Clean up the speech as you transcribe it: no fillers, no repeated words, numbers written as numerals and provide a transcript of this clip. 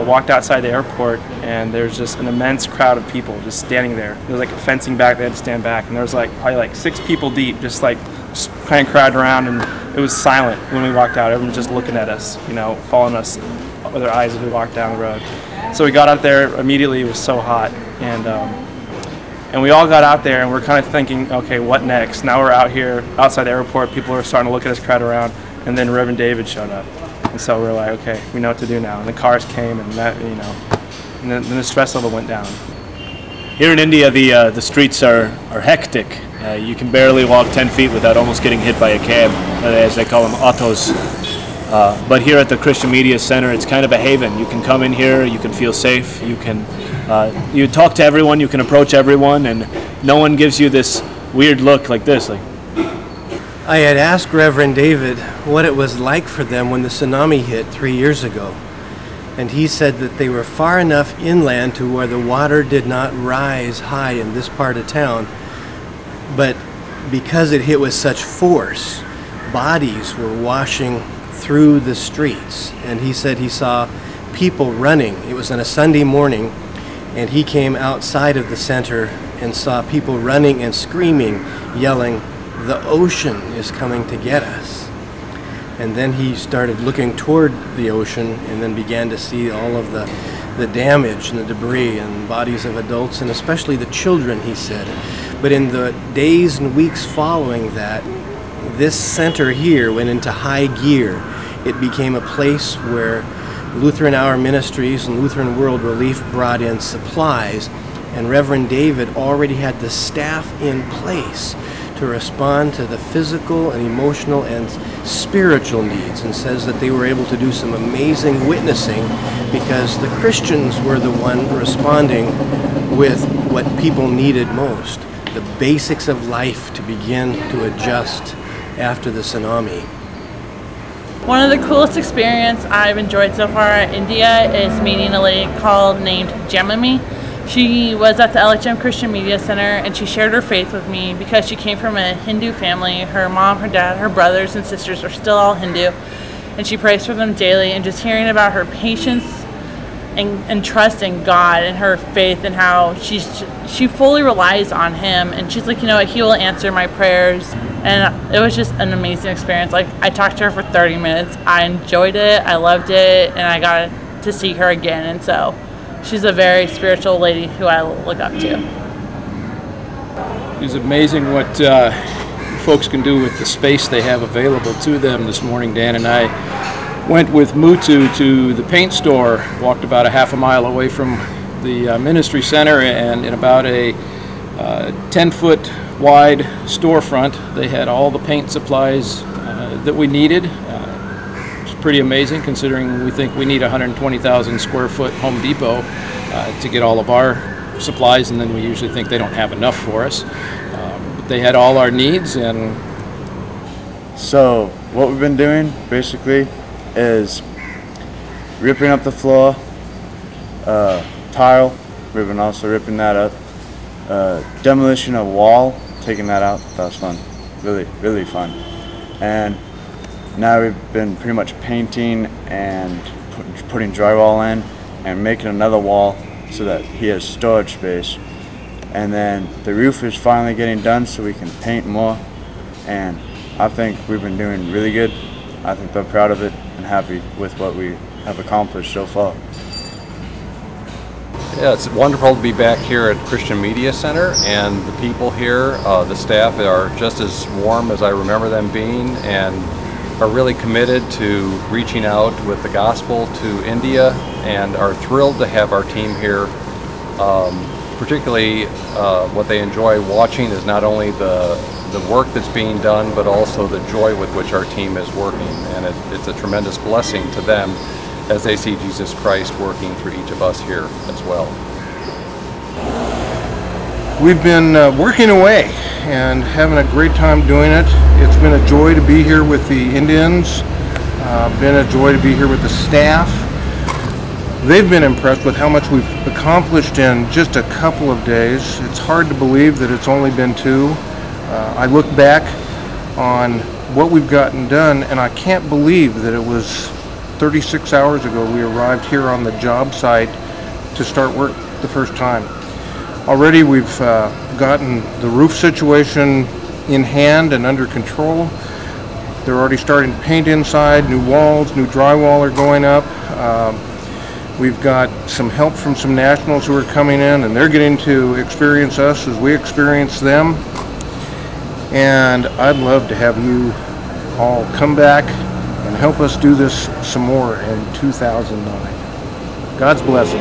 walked outside the airport, and there's just an immense crowd of people just standing there. There was like a fencing back, they had to stand back, and there was like probably like 6 people deep, just kind of crowded around, and it was silent when we walked out. Everyone was just looking at us, following us with their eyes as we walked down the road. So we got out there immediately. It was so hot, and we all got out there, and we're kind of thinking, okay, what next? Now we're out here outside the airport. People are starting to look at us, crowd around, and then Reverend David showed up, and so we're like, okay, we know what to do now. And the cars came, and that, and then the stress level went down. Here in India, the streets are hectic. You can barely walk 10 feet without almost getting hit by a cab, as they call them, autos. But here at the Christian Media Center, it's kind of a haven. You can come in here, you can feel safe, you talk to everyone, you can approach everyone, and no one gives you this weird look like this. I had asked Reverend David what it was like for them when the tsunami hit 3 years ago. And he said that they were far enough inland to where the water did not rise high in this part of town. But because it hit with such force, bodies were washing through the streets. And he said he saw people running. It was on a Sunday morning, and he came outside of the center and saw people running and screaming, yelling, "The ocean is coming to get us." And then he started looking toward the ocean and then began to see all of the damage and the debris and bodies of adults, and especially the children, he said. But in the days and weeks following that, this center here went into high gear. It became a place where Lutheran Hour Ministries and Lutheran World Relief brought in supplies, and Reverend David already had the staff in place to respond to the physical and emotional and spiritual needs, and says that they were able to do some amazing witnessing because the Christians were the one responding with what people needed most, the basics of life to begin to adjust after the tsunami. One of the coolest experiences I've enjoyed so far in India is meeting a lady named Jemimi. She was at the LHM Christian Media Center, and she shared her faith with me because she came from a Hindu family. Her mom, her dad, her brothers and sisters are still all Hindu, and she prays for them daily. And just hearing about her patience and trust in God and her faith, and how she fully relies on Him, and she's like, He will answer my prayers. And it was just an amazing experience. I talked to her for 30 minutes. I enjoyed it, I loved it, and I got to see her again. And so she's a very spiritual lady who I look up to. It's amazing what folks can do with the space they have available to them. This morning, Dan and I went with Mutu to the paint store, walked about a half a mile away from the ministry center, and in about a 10-foot wide storefront, they had all the paint supplies that we needed. It's pretty amazing considering we think we need 120,000 square foot Home Depot to get all of our supplies, and then we usually think they don't have enough for us. But they had all our needs. And so what we've been doing basically is ripping up the floor, tile, we've been also ripping that up, demolition of wall, taking that out. That was fun, really fun. And now we've been pretty much painting and putting drywall in and making another wall so that he has storage space. And then the roof is finally getting done so we can paint more, and I think we've been doing really good. I think they're proud of it and happy with what we have accomplished so far. Yeah, it's wonderful to be back here at Christian Media Center, and the people here, the staff are just as warm as I remember them being, and are really committed to reaching out with the gospel to India, and are thrilled to have our team here. Particularly what they enjoy watching is not only the work that's being done, but also the joy with which our team is working, and it's a tremendous blessing to them as they see Jesus Christ working through each of us here as well. We've been working away and having a great time doing it. It's been a joy to be here with the Indians, been a joy to be here with the staff. They've been impressed with how much we've accomplished in just a couple of days. It's hard to believe that it's only been 2. I look back on what we've gotten done, and I can't believe that it was 36 hours ago, we arrived here on the job site to start work the first time. Already we've gotten the roof situation in hand and under control. They're already starting to paint inside, new walls, new drywall are going up. We've got some help from some nationals who are coming in, and they're getting to experience us as we experience them. And I'd love to have you all come back and help us do this some more in 2009. God's blessings.